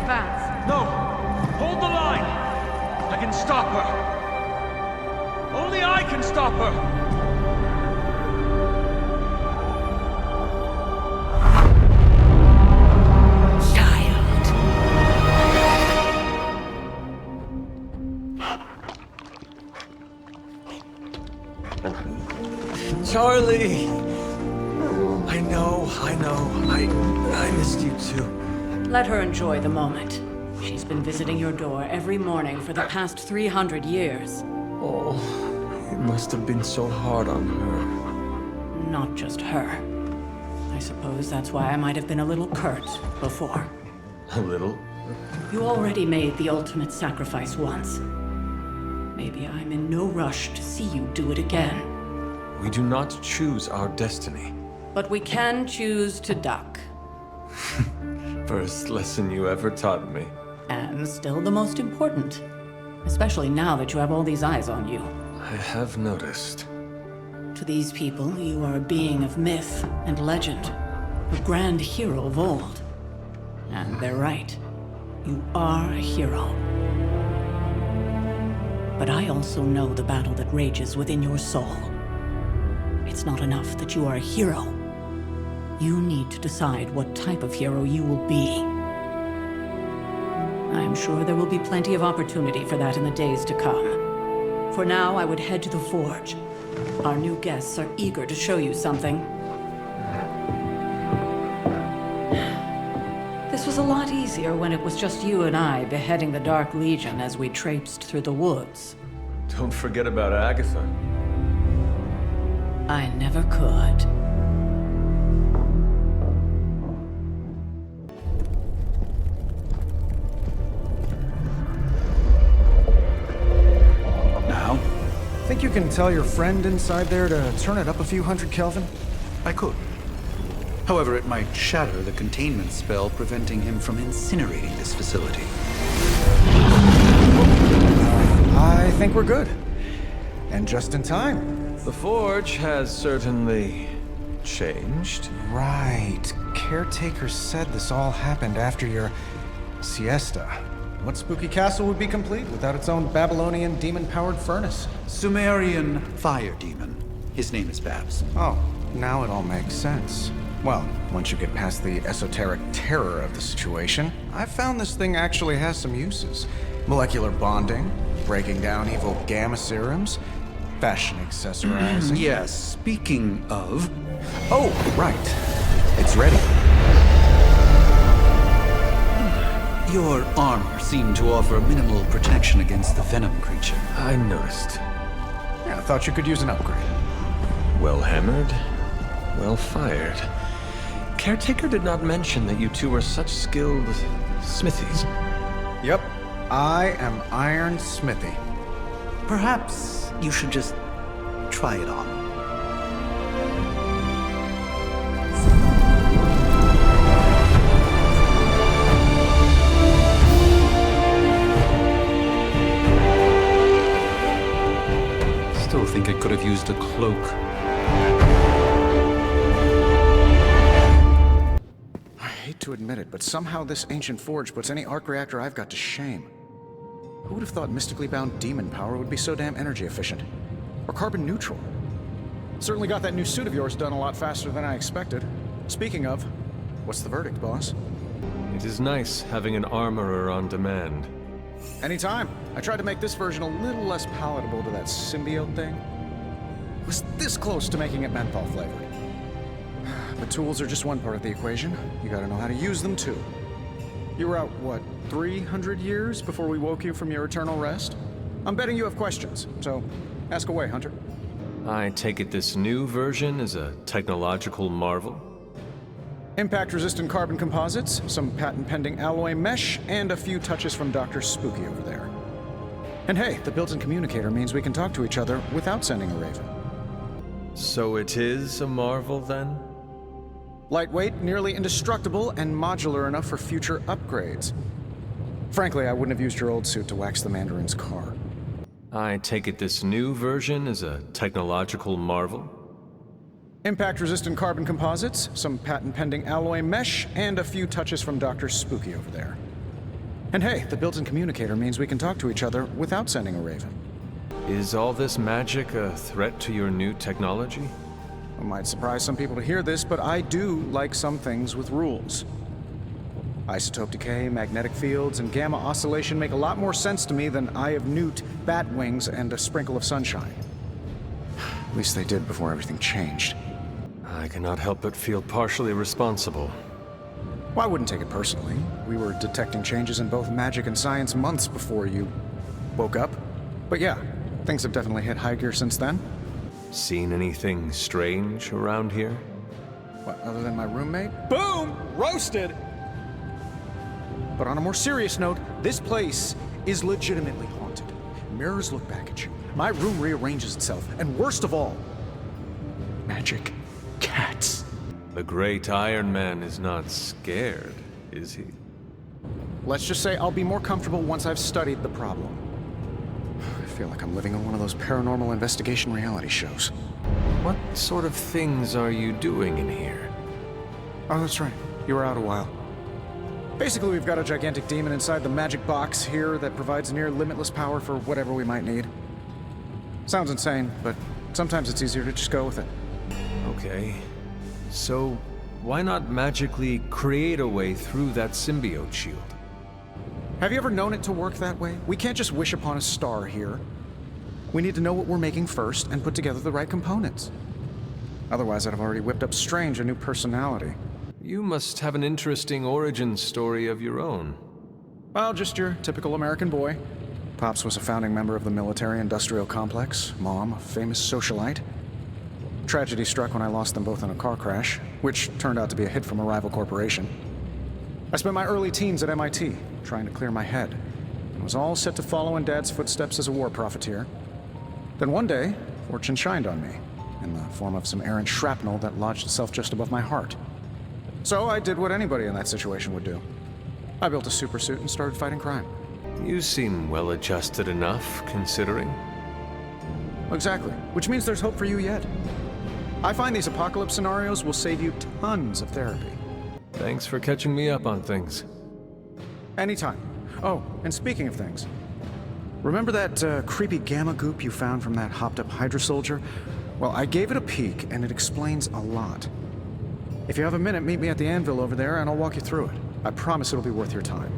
advance. No! Hold the line! I can stop her! Only I can stop her! Charlie! I know. I missed you too. Let her enjoy the moment. She's been visiting your door every morning for the past 300 years. Oh, it must have been so hard on her. Not just her. I suppose that's why I might have been a little curt before. A little? You already made the ultimate sacrifice once. Maybe I'm in no rush to see you do it again. We do not choose our destiny. But we can choose to duck. First lesson you ever taught me. And still the most important. Especially now that you have all these eyes on you. I have noticed. To these people, you are a being of myth and legend. A grand hero of old. And they're right. You are a hero. But I also know the battle that rages within your soul. It's not enough that you are a hero. You need to decide what type of hero you will be. I'm sure there will be plenty of opportunity for that in the days to come. For now, I would head to the forge. Our new guests are eager to show you something. This was a lot easier when it was just you and I beheading the Dark Legion as we traipsed through the woods. Don't forget about Agatha. I never could. Now? Think you can tell your friend inside there to turn it up a few hundred Kelvin? I could. However, it might shatter the containment spell preventing him from incinerating this facility. I think we're good. And just in time. The forge has certainly changed. Right. Caretaker said this all happened after your siesta. What spooky castle would be complete without its own Babylonian demon-powered furnace? Sumerian fire demon. His name is Babs. Oh, now it all makes sense. Well, once you get past the esoteric terror of the situation, I've found this thing actually has some uses. Molecular bonding, breaking down evil gamma serums, fashion accessorizing. Yes, speaking of... Oh, right. It's ready. Your armor seemed to offer minimal protection against the venom creature. I noticed. Yeah, I thought you could use an upgrade. Well hammered, well fired. Caretaker did not mention that you two are such skilled smithies. Yep, I am Iron Smithy. Perhaps you should just try it on. Still think I could have used a cloak. I hate to admit it, but somehow this ancient forge puts any arc reactor I've got to shame. Who would have thought mystically bound demon power would be so damn energy efficient? Or carbon neutral? Certainly got that new suit of yours done a lot faster than I expected. Speaking of, what's the verdict, boss? It is nice having an armorer on demand. Anytime. I tried to make this version a little less palatable to that symbiote thing. It was this close to making it menthol flavored. But tools are just one part of the equation. You gotta know how to use them too. You were out, what, 300 years before we woke you from your eternal rest? I'm betting you have questions, so ask away, Hunter. I take it this new version is a technological marvel? Impact-resistant carbon composites, some patent-pending alloy mesh, and a few touches from Dr. Spooky over there. And hey, the built-in communicator means we can talk to each other without sending a raven. So it is a marvel, then? Lightweight, nearly indestructible, and modular enough for future upgrades. Frankly, I wouldn't have used your old suit to wax the Mandarin's car. I take it this new version is a technological marvel? Impact-resistant carbon composites, some patent-pending alloy mesh, and a few touches from Dr. Spooky over there. And hey, the built-in communicator means we can talk to each other without sending a raven. Is all this magic a threat to your new technology? It might surprise some people to hear this, but I do like some things with rules. Isotope decay, magnetic fields, and gamma oscillation make a lot more sense to me than Eye of Newt, bat wings, and a sprinkle of sunshine. At least they did before everything changed. I cannot help but feel partially responsible. Well, I wouldn't take it personally. We were detecting changes in both magic and science months before you woke up. But yeah, things have definitely hit high gear since then. Seen anything strange around here? What, other than my roommate? Boom! Roasted! But on a more serious note, this place is legitimately haunted. Mirrors look back at you. My room rearranges itself. And worst of all, magic cats. The great Iron Man is not scared, is he? Let's just say I'll be more comfortable once I've studied the problem. I feel like I'm living in one of those paranormal investigation reality shows. What sort of things are you doing in here? Oh, that's right. You were out a while. Basically, we've got a gigantic demon inside the magic box here that provides near limitless power for whatever we might need. Sounds insane, but sometimes it's easier to just go with it. Okay. So, why not magically create a way through that symbiote shield? Have you ever known it to work that way? We can't just wish upon a star here. We need to know what we're making first and put together the right components. Otherwise, I'd have already whipped up Strange a new personality. You must have an interesting origin story of your own. Well, just your typical American boy. Pops was a founding member of the military-industrial complex. Mom, a famous socialite. Tragedy struck when I lost them both in a car crash, which turned out to be a hit from a rival corporation. I spent my early teens at MIT, trying to clear my head, and was all set to follow in Dad's footsteps as a war profiteer. Then one day, fortune shined on me, in the form of some errant shrapnel that lodged itself just above my heart. So I did what anybody in that situation would do. I built a supersuit and started fighting crime. You seem well-adjusted enough, considering. Exactly, which means there's hope for you yet. I find these apocalypse scenarios will save you tons of therapy. Thanks for catching me up on things. Anytime. Oh, and speaking of things, remember that creepy gamma goop you found from that hopped-up Hydra soldier? Well, I gave it a peek, and it explains a lot. If you have a minute, meet me at the anvil over there, and I'll walk you through it. I promise it'll be worth your time.